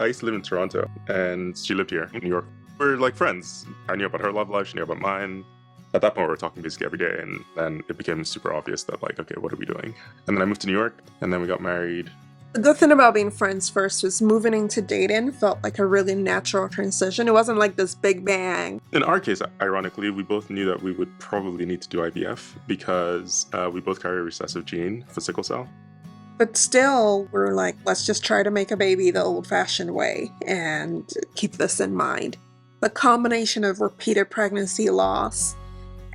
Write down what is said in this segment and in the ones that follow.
I used to live in Toronto, and she lived here in New York. We're like friends. I knew about her love life, she knew about mine. At that point, we were talking basically every day, and then it became super obvious that, like, okay, what are we doing? And then I moved to New York, and then we got married. The good thing about being friends first was moving into dating felt like a really natural transition. It wasn't like this big bang. In our case, ironically, we both knew that we would probably need to do IVF because we both carry a recessive gene for sickle cell. But still, we're like, let's just try to make a baby the old-fashioned way and keep this in mind. The combination of repeated pregnancy loss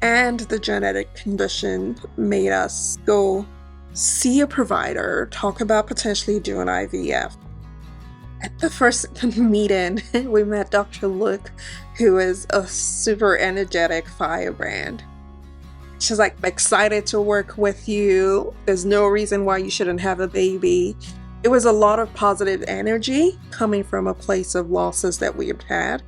and the genetic condition made us go see a provider, talk about potentially doing IVF. At the first meeting, we met Dr. Luke, who is a super energetic firebrand. She's like, excited to work with you. There's no reason why you shouldn't have a baby. It was a lot of positive energy coming from a place of losses that we had had.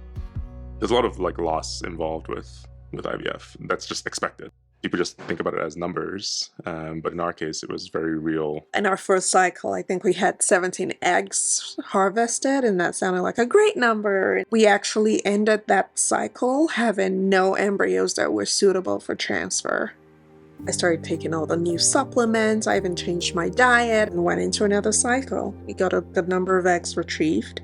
There's a lot of like loss involved with IVF. That's just expected. People just think about it as numbers, but in our case, it was very real. In our first cycle, I think we had 17 eggs harvested, and that sounded like a great number. We actually ended that cycle having no embryos that were suitable for transfer. I started taking all the new supplements. I even changed my diet and went into another cycle. We got a good number of eggs retrieved,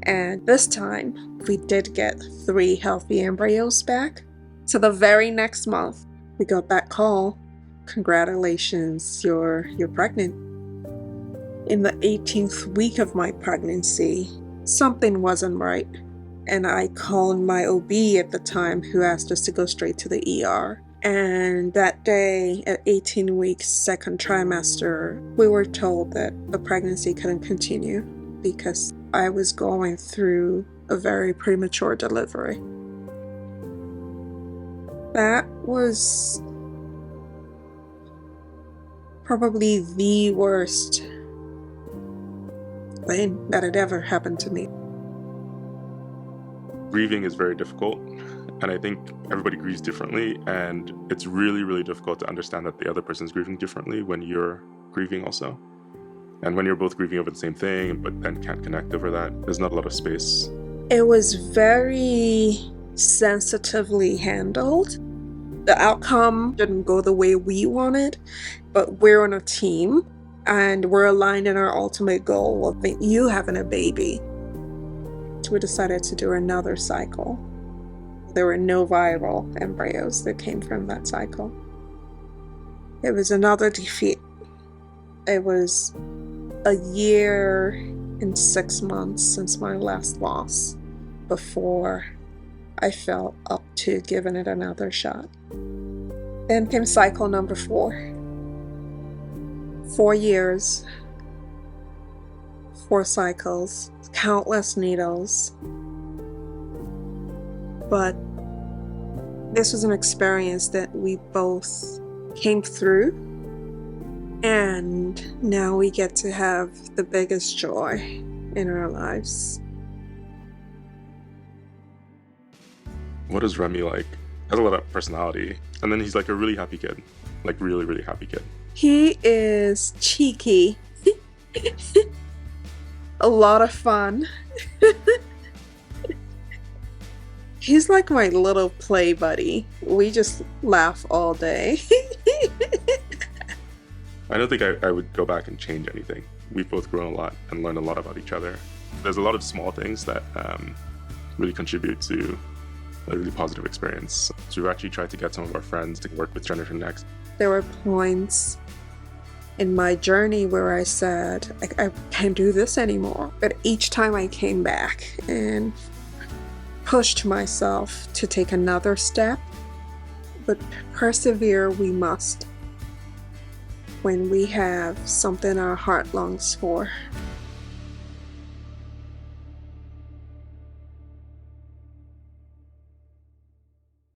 and this time we did get 3 healthy embryos back. So the very next month, we got that call. Congratulations, you're pregnant. In the 18th week of my pregnancy, something wasn't right. And I called my OB at the time, who asked us to go straight to the ER. And that day, at 18 weeks, second trimester, we were told that the pregnancy couldn't continue because I was going through a very premature delivery. That was probably the worst thing that had ever happened to me. Grieving is very difficult, and I think everybody grieves differently, and it's really, really difficult to understand that the other person's grieving differently when you're grieving also. And when you're both grieving over the same thing, but then can't connect over that, there's not a lot of space. It was very sensitively handled. The outcome didn't go the way we wanted, but we're on a team and we're aligned in our ultimate goal of you having a baby. So we decided to do another cycle. There were no viable embryos that came from that cycle. It was another defeat. It was a year and 6 months since my last loss before I felt up to giving it another shot. Then came cycle number 4. 4 years, 4 cycles, countless needles. But this was an experience that we both came through, and now we get to have the biggest joy in our lives. What is Remy like? Has a lot of personality, and then he's like a really happy kid, like really, really happy kid. He is cheeky, a lot of fun. He's like my little play buddy. We just laugh all day. I don't think I would go back and change anything. We've both grown a lot and learned a lot about each other. There's a lot of small things that really contribute to a really positive experience. So we've actually tried to get some of our friends to work with Jennifer next. There were points in my journey where I said, I can't do this anymore. But each time I came back and pushed myself to take another step, but persevere we must when we have something our heart longs for.